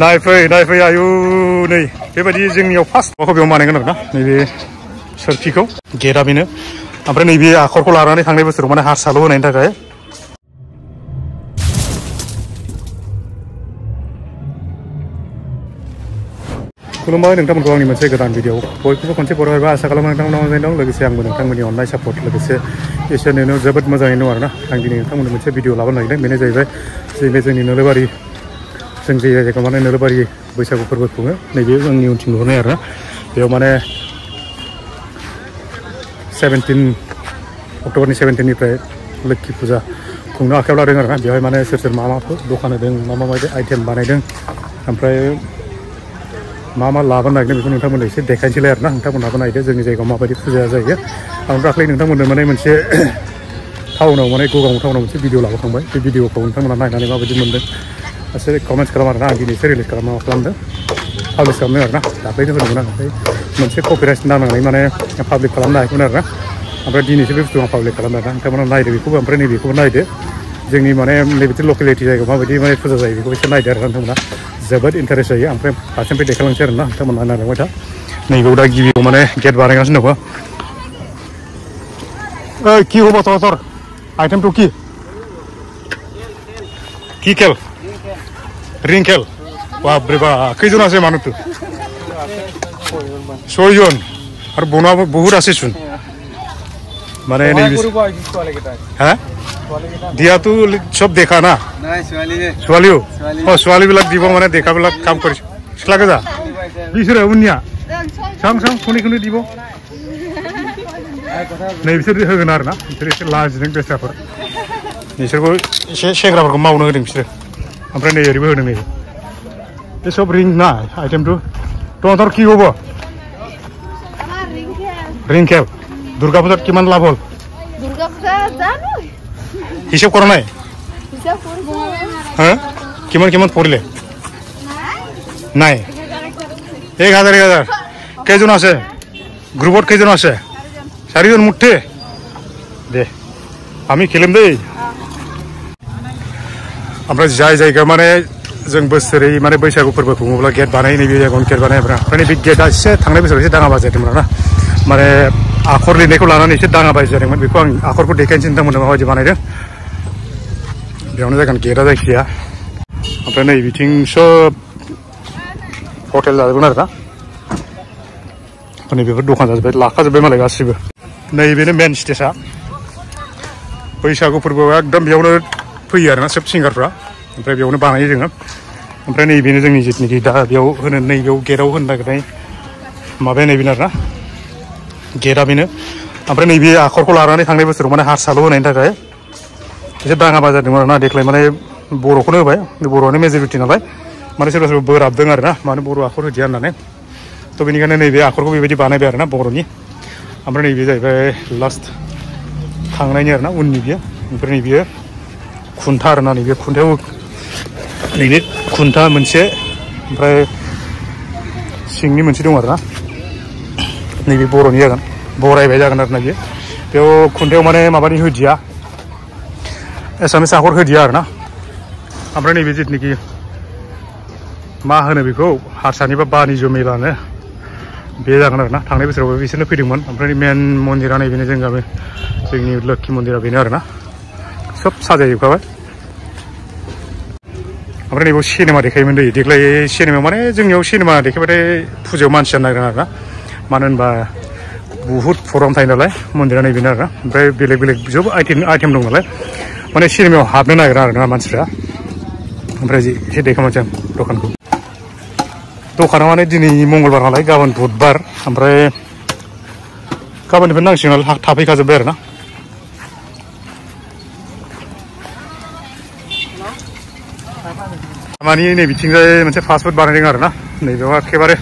नायफै आयु नै बेबायदि जोंनियाव फार्स्ट माखौ बेयाव बानायगोन आरोना नैबे सोरखिखौ गेटआ बेनो ओमफ्राय नैबे आखरखौ लानानै थांनाय बोसोराव माने हारसाल' होनायनि थाखाय खुलुमबाय नोंथांमोनखौ आंनि मोनसे गोदान भिडिअ बयखौबो खनसे बरायबा आसा खालामो नोंथांमोनाव मोजाङै दं लोगोसे आंबो नोंथांमोननि अननाय सापर्ट लोगोसे इसोरनिनो जोबोद मोजाङै दं आरोना आं दिनै नोंथांमोननो मोनसे भिडिअ लाबोनो नागिरदों बेनो जाहैबाय जोंनि नोलोबारि जों जे जायगायाव माने नोलोबारि बैसागु फोरबो खुङो नैबे आंनि उनथिं नुहुरनाय आरोना बेयाव माने 17 अक्ट'बरनि 17निफ्राय लोक्षि फुजा खुंनो आखायाव लादों आरोना बेवहाय माने सोर माफोर दखान होदों माबायदि आइटेम बानायदों ओमफ्राय मा लाबोनो नागिरदों बेखौ नोंथांमोननो एसे देखायनोसैलाय आरोना नोंथांमोनहाबो नायदो जोंनि जायगायाव माबायदि फुजाया जायो आं दाख्लै नोंथांमोननो माने मोनसे टाउनाव माने गगामुग टाउनाव मोनसे भिडिअ लाबोखांबाय बे भिडिअखौ नोंथांमोना नायनानै माबायदि मोनदों एसे कमेन्ट्स खालाम आरोना आं दिनैसो रिलिज खालामदों पाब्लिश खालामदों आरोना दाख्लैनो होदोंमोन आं ओमफ्राय मोनसे कपिराइट नांनानै माने पाब्लिक खालामनो हायाखैमोन आरोना ओमफ्राय दिनैसो बे बुस्थुखौ आं पाब्लिक खालामदों आरोना नोंथांमोना नायदो बेखौबो ओमफ्राय नैबेखौबो नायदो जोंनि माने नैबे लकेलिटि जायगायाव माबायदि माने फुजा जायो बेखौ एसे नायदो आरोना नोंथांमोना जोबोद इन्टारेस्ट जायो ओमफ्राय फारसेनिफ्राय देखायलांसै आरोना नोंथांमोना नायलांबाय था नैबेयाव दा गिबियाव माने गेट बानायगासिनो दङ ओइ কি হ'ব তোর आइटेमটো কি খেল রিং খেল বাপরে বা কেইজন আছে মানুহটো 6 জন আর বনাব বহুত আছে শুন মানে নেই হ্যাঁ দিয়াতো সব দেখা না ছোৱালীও ছোৱালীবিলাক দিব মানে দেখাবিলাক কাম কৰিছে লাগে যা বিচৰা উনিয়া চাং শুনি দিব नै बिसोर होगोन आरोना बिसोर एसे लाजिदों बेस्राफोर बिसोरखौ एसे सेंग्राफोरखौ मावनो होदों बिसोरो ओमफ्राय नै ओरैबो होदों नै बे सब रिं ना आइटेमটো तহঁতৰ কি হ'ব रिं खेल दुर्गा पूजात किमान लाभ हल दुर्गा पूजा जानो हिसाब কৰা নাই হ্যাঁ কিমান পৰিলে নাই 1000 কেইজন আছে গ্ৰুপত কেইজন আছে 4 জন মুঠে দে আমি খেলিম দেই আমরা যাই জায়গা মানে जों बोसोरै माने बैसागु फोरबो खुङोब्ला गेट बानाय नैबे जायगायावनो गेट बानायब्रा ओमफ्राय बे गेटआ एसे थांनाय बोसोराव एसे दाङा बाजायदोंमोन आरोना माने आखर लिरनायखौ लानानै एसे दाङा बाजायदोंमोन बेखौ आं आखरखौ देखायनोसै नोंथांमोननो माबायदि बानायदों बेयावनो जागोन गेटआ जायखिया ओमफ्राय नै बिथिं सब हटेल जाजोबगोन आरोना नैबेफोर दखान जाजोब्बाय लाखाजोब्बाय मालाय गासिबो नैबेनो मेन स्टेजआ बैसागु फोरबोआव एकदम बेयावनो फैयो आरोना सोब सिंगारफ्रा ओमफ्राय बेयावनो बानायो जोङो ओमफ्राय नैबेनो जोंनि जितुनिखि दा बेयाव होनो नैबेयाव गेटआव होनो नागिरनाय माबाया नैबेनो आरोना गेटआ बेनो ओमफ्राय नैबे आखरखौ लानानै थांनाय बोसोराव माने हारसाल' होनायनि थाखाय एसे दाङा बाजादोंमोन आरोना देग्लाय माने बर'खौनो होबाय बर'आनो मेजरिटि नालाय माने सोरबा बोराबदों आरोना माने बर' आखर होदिया होननानै थ' बेनिखायनो नैबे आखरखौ बेबायदि बानायबाय आरोना बर'नि ओमफ्राय नैबे जाहैबाय लास्ट थांनायनि आरोना उननि बियो ओमफ्राय नैबेयो खुन्था आरोना नैबे खुन्थायाव नैबे खुन्था मोनसे ओमफ्राय सिंनि मोनसे दं आरोना नैबे बर'नि जागोन बरायबाय जागोन आरोना बेयाव खुन्थायाव माने माबानि होदिया एसामिस आखर होदिया आरोना ओमफ्राय नैबे जितुनिखि मा होनो बेखौ हारसानि बा बानिज्य मेलानो बे जागोन आरोना थांनाय बोसोरावबो बिसोरनो फैदोंमोन ओमफ्राय मेन मन्दिरा नैबेनो जोंनि लोक्षि मन्दिरा बेनो आरोना सब साजायजोबखाबाय ओमफ्राय नैबेयाव सिनेमा देखायोमोन दै देग्लाय सिनेमायाव माने जोंनियाव सिनेमा देखायबाथाय फुजायाव मानसि जानो नागिरा आरोना मानो होनबा बुहुत प्रग्राम थायो नालाय मन्दिरा नैबेनो आरोना ओमफ्राय बेलेग जोब आइटेम दं नालाय माने सिनेमायाव हाबनो नागिरा आरोना मानसिफ्रा ओमफ्राय एसे देखायनोसै आं दखाना माने दिनै मंगलबार नालाय गाबोन बुधबार ओमफ्राय गाबोननिफ्राय नांसिगोन नालाय थाफैखाजोब्बाय आरोना मानि नै बिथिंजाय मोनसे फास्टफुड बानायदों आरोना नैबेयाव एखेबारे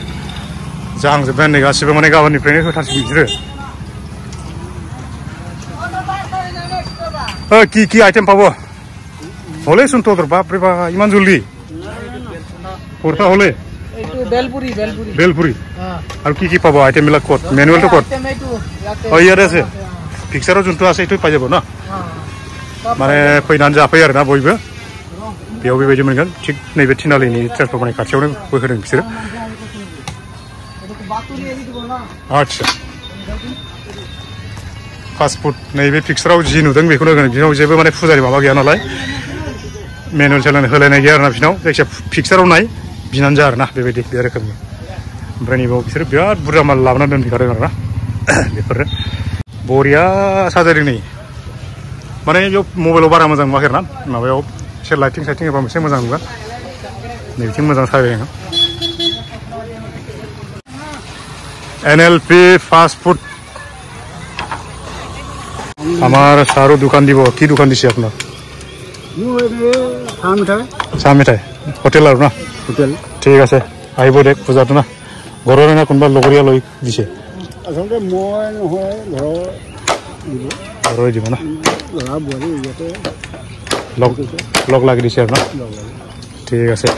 जाहांजोब्बाय नै गासिबो माने गाबोननिफ्रायनो होथारसिगोन बिसोरो কি আইটেম পাবো হলে শুন তোর বাপ রে বাপ ইমান জলদি কোরটা হলে বেলপুরি আর কি পাবো আইটেম বিলাক কত ম্যানুয়ালটো কত ও ইয়ারে আছে পিকচারও যোনটো আছে এইটো পাই যাব না মানে ফैनानै जाफै आरोना बयबो बेयाव बेबायदि मोनगोन थिग नैबे थिनालिनि ट्रेन्सफर्मारनि खाथियावनो होदों बिसोरो आच्छा फास्ट फुड नैबे पिक्साराव जि नुदों बेखौनो होगोन बिनाव जेबो माने फुजानि माबा गैया नालाय मेनुअल चेनेल होलायनाय गैया आरोना बिनाव जायखिया पिक्साराव नाय बिनानै जा आरोना बेबायदि बे रोखोमनि ओमफ्राय नैबाव बिसोरो बिराद बुरजा माल लाबोनानै दोनफैखादों आरोना बेफोरो बरिया साजायदों नै माने बेयाव मबाइलाव बारा मोजां नुवाखै आरोना माबायाव एसे लाइटिं साइटिं होबा एसे मोजां नुगोन नैबिथिं मोजां साजायदों NLP फास्ट फुड আমার সারও দোকান দিব কি দোকান দিছে আপনার চাহ মিঠাই হোটেল আৰু না হোটেল ঠিক আছে আহিব দেখ পূজাটো না ঘৰৰে না কোনোবা লগৰীয়া লৈ দিছে আচলতে মই নহয় ঘৰৰে দিব না লগ লাগি দিছে আৰু না ঠিক আছে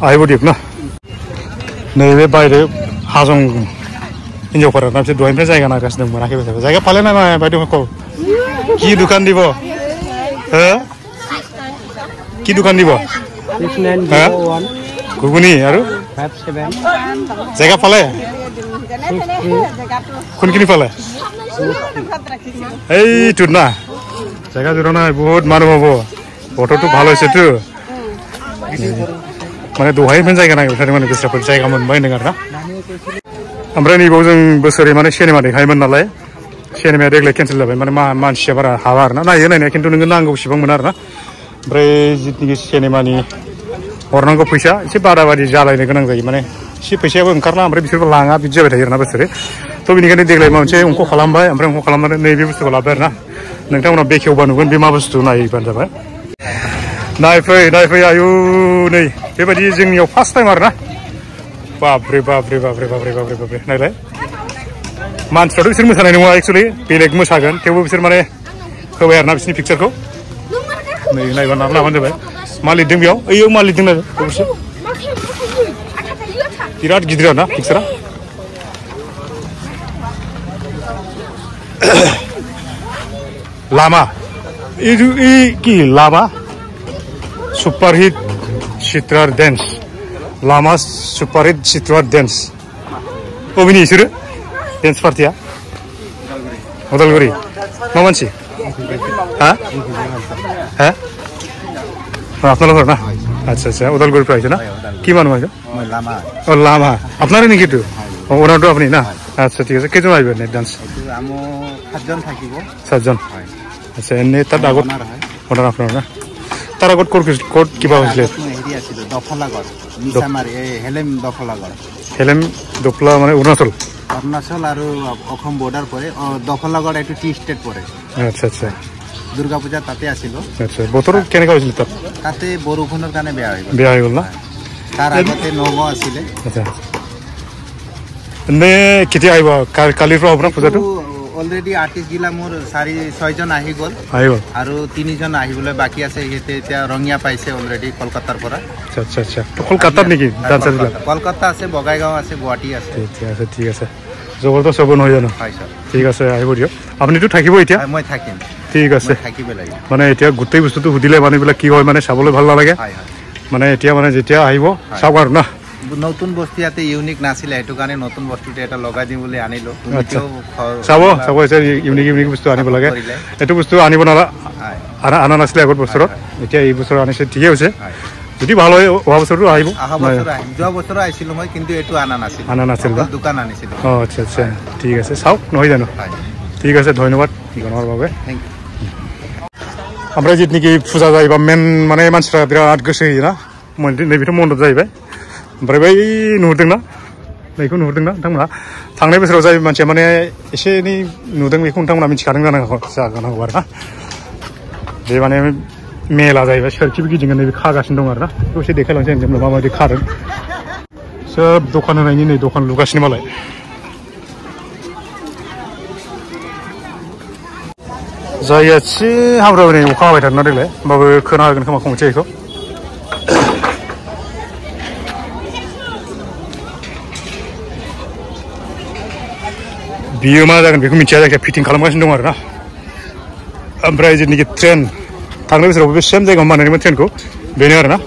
আহিব দিয়ক না नैबे बायरे हाजं हिन्जावफोरा ना बिसोर दहायनिफ्राय जायगा नागिरगासिनो मोनाखै बिसोर जायगा फाले ना बायद'खौ কি দোকান দিব হ্যাঁ কি দোকান দিব ঘুগুনি আৰু জায়গা পালে কোনখিনি পালে এইটোত না জায়গা জোৰা নাই বহুত মানুহ হ'ব বতৰটো ভাল হৈছেতো माने दहायनिफ्राय जायगा नागिरथारदों माने बिस्राफोर जायगा मोनबाय होनदों आरोना ओमफ्राय नैबाव जों बोसोरै माने सिनेमा देखायोमोन नालाय सिनेमाया देग्लाय केन्सेल जाबाय माने मानसिया बारा हाबा आरोना नायो नायनाया खिन्थु नोङो नांगौसिबां मोना आरोना ओमफ्राय जितुनिखि सिनेमानि हरनांगौ फैसा एसे बादा बादि जालायनो गोनां जायो माने एसे फैसायाबो ओंखारला ओमफ्राय बिसोरबो लाङा बिदि जाबाय थायो आरोना बोसोरै थ' बेनिखायनो देग्लाय माबा मोनसे अंख खालामबाय ओमफ्राय अंख खालामनानै नैबे बुस्थुखौ लाबाय आरोना नोंथांमोनाव बेखेवबा नुगोन बे मा बुस्थु नायबानो जाबाय नायफै आयु नै बेबायदि जोंनियाव फार्स्ट टाइम आरोना बाब्रे बाब्रे बाब्रे बाब्रे बाब्रे बाब्रे नायलाय मानसिफ्राथ' बिसोर मोसानाय नङा एक्सुवेलि बेलेग मोसागोन थेवबो बिसोर माने होबाय आरोना बिसोरनि पिक्सारखौ नै नायबा नाम लाबानो जाबाय मा लिरदों बेयाव ओइयाव मा लिरदों ना बेफोरसो बिराद गिदिर आरोना पिक्सारा लामा কি Lama superhit चित्रार dense Lama superhit चित्रार dense बबेनि बिसोरो डेन्स पार्टिया उदालगुरि मा मानसि हा हा আপনালোকৰ না আচ্ছা আচ্ছা উদালগুৰিৰ পৰা আহিছে না কি মানুহ আহিছে লামা অ লামা আপোনাৰে নেকি তো ওনাৰটো আপুনি না আচ্ছা ঠিক আছে কেইজন আহিব নে ডান্স আমি 7জন থাকিব 7জন আচ্ছা এনে তাত আগত ওনাৰ আপোনাৰ না তাৰ আগত ক'ত কিবা হৈছিলে হেৰি আছিল দফলাগড় মিছামাৰী হেলেম দফলা মানে অৰুণাচল আৰু অসম বৰ্ডাৰ পৰে দফলাগড় এটো টি ষ্টেট পৰে আচ্ছা আচ্ছা দুৰ্গা পূজা তাতে আছিল আচ্ছা বতৰ কেনেকা হৈছিল তাতে বৰষুণৰ কাৰণে বেয়া হৈ গ'ল না তাৰ আগতে নগাঁও আছিল আচ্ছা নে কেতিয়া আহিব কালিৰ পৰা আপোনাৰ পূজাটো অলৰেডি আৰ্টিষ্ট গিলা মোৰ 4-6 জন আহি গ'ল আৰু 3 জন আহিবলৈ বাকি আছে এতিয়া ৰঙিয়া পাইছে অলৰেডি কলকাতাৰ পৰা আচ্ছা আচ্ছা কলকাতাত নেকি ডান্সাৰ গিলা কলকাতা আছে বগাইগাঁও আছে গুৱাহাটী আছে ঠিক আছে জবৰদস্ত হ'ব নহয় জানো হয় স্যাৰ ঠিক আছে আহিব দিয়ক আপুনিতো থাকিব এতিয়া মই থাকিম ঠিক আছে থাকিব লাগিব মানে এতিয়া গোটেই বস্তুটো সুধিলে মানুহবিলাক কি হয় মানে চাবলৈ ভাল নালাগে মানে এতিয়া মানে যেতিয়া আহিব চাওক আৰু না নতুন বস্তু ইয়াতে ইউনিক নাছিলে এটো কাৰণে নতুন বস্তুটো এটা লগাই দিম বুলি আনিলো চাব ইউনিক বস্তু আনিব লাগে এটো বস্তু আনিব নালা আনা নাছিলে আগত বছৰত এতিয়া এই বছৰ আনিছে ঠিকই হৈছে যদি ভাল হয় অহা বছৰটো আহিব যোৱা বছৰ আহিছিল মই কিন্তু এটো আনা নাছিল দোকান আনিছিল আচ্ছা আচ্ছা ঠিক আছে চাওক নহয় জানো ঠিক আছে ধন্যবাদ জনাৰ বাবে থ্যাংক ইউ আমরা जितनिखि फुजा जायोबा मेन माने मानसिफ्रा बिराद गोसो होयोना नैबेथ' मन्दप जाहैबाय ओमफ्राय बै नुहुरदोंना बेखौ नुहुरदोंना नोंथांमोना थांनाय बोसोराव जाय मानसिया माने एसे एनै नुदों बेखौ नोंथांमोना मिथिखादों जानांगौ आरोना बे माने मेला जाहैबाय सोरखिबो गिदिङो नैबे खागासिनो दं आरोना बेखौ एसे देखायलांसै जों माबायदि खादों सोब दखान होनायनि नै दखान लुगासिनो मालाय जायगा एसे हाब्रा बायनाय अखा हाबाय थादोंना देग्लाय होमबाबो खोना होगोन खोमा खनसे बेखौ बियो मा जागोन बेखौ मिथिया जायखिया फिटिं खालामगासिनो दं आरोना ओमफ्राय जितुनिखि ट्रेन थांनाय बोसोरावबो बे सेम जायगायाव बानायदोंमोन ट्रेनखौ बेनो आरोना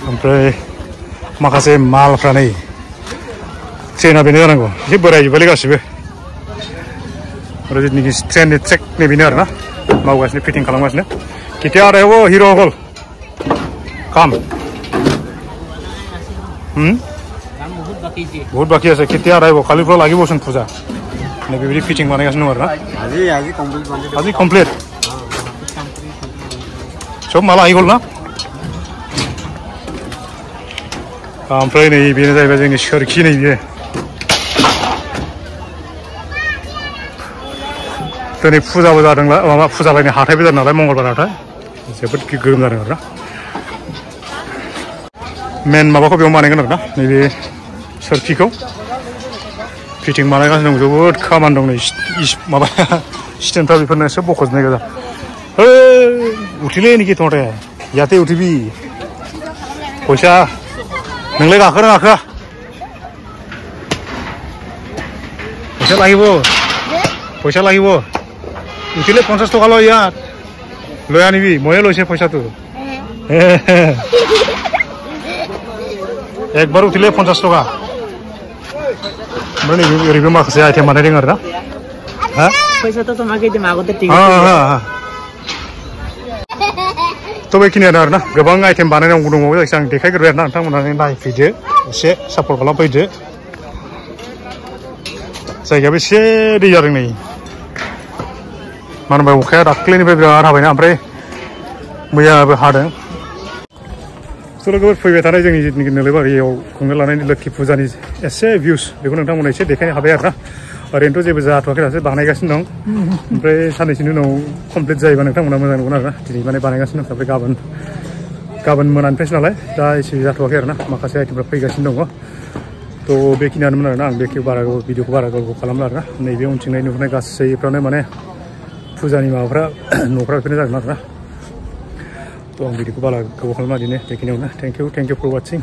ओमफ्राय माखासे मालफ्रा नै ट्रेना बेनो जानांगौ एसे बोरायजोब्बायलै गासिबो आरो जिथुनिखि ट्रेननि ट्रेक नै बेनो आरोना मावगासिनो फिटिं खालामगासिनो केতিয়া आ रहे हो हिरो अंकल काम बहुत बाकी আছে केতিয়া आ रहे हो खालिफ्राव लागिबोसन फुजा नै बेबायदि फिटिं बानायगासिनो दं आरोना আজি कमप्लिट सब माला आइगल ना ओमफ्राय नै बेनो जाहैबाय जोंनि सोरखि नै बियो दिनै फुजाबो जादोंला माबा फुजालायनि हाथायबो जादों नालाय मंगलबार हाथाय जोबोद गोगोम जादों आरोना मेन माबाखौ बेयाव बानायगोन आरोना नैबे सोरखिखौ फिटिं बानायगासिनो दं जोबोद खामानि दं नै माबा स्टेन्डफ्रा बेफोरनो सोब बख'जोबनाय गोजा उठिलै नेखि तोंटे याते उठिबि फैसा नोंलाय गाखोना गाखोआ फैसा লাগিব उठिले 50 टका लो यार লৈ আনিবি ময়ে লৈছে পইচাটো একবার উঠিলে 50 टका মানে ওইরকম মাখাছে আইটেম বানাইदों आरोना হ্যাঁ পয়সাটা তোমাকে দিম আগতে ঠিক হ্যাঁ তো बेखिनियानो आरोना गोबां आइटेम बानायनांगौ दङ जायखिया आं देखायग्रोबाय आरोना नोंथांमोनहा नायफैदो एसे सापर्ट खालामफैदो जायगायाबो एसे दै जादों नै मानो होनबा अखाया दाख्लैनिफ्राय बिराद हाबायना ओमफ्राय मैयाबो हादों लोगोफोर फैबाय थानाय जोंनि जिथुनिखि नोलोबारियाव खुंनो लानाय लोक्षि फुजानि एसे भिउस बेखौ नोंथांमोना एसे देखायनो हाबाय आरोना ओरैनोथ' जेबो जाथ'वाखै दासो बानायगासिनो दं ओमफ्राय साननैसोनि उनाव कमप्लिट जायोबा नोंथांमोना मोजां नुगोन आरोना दिनै माने बानायगासिनो दं ओमफ्राय गाबोन मोनानिफ्रायसो नालाय दा एसे जाथ'वाखै आरोना माखासे आइटेमफ्रा फैगासिनो दङ थ' बेखिनियानोमोन आरोना आं बेखौ भिडिअखौ बारा गोबाव खालामला आरोना नैबे उनथिंनाय नुहुरनाय गासैफ्रानो माने फुजानि माबाफ्रा न'फ्रा बेफोरनो जागोन आरोना थ' आं भिडिअखौ बारा गोबाव खालामला दिनै बेखिनियावनो थेंक इउ फर वाचिं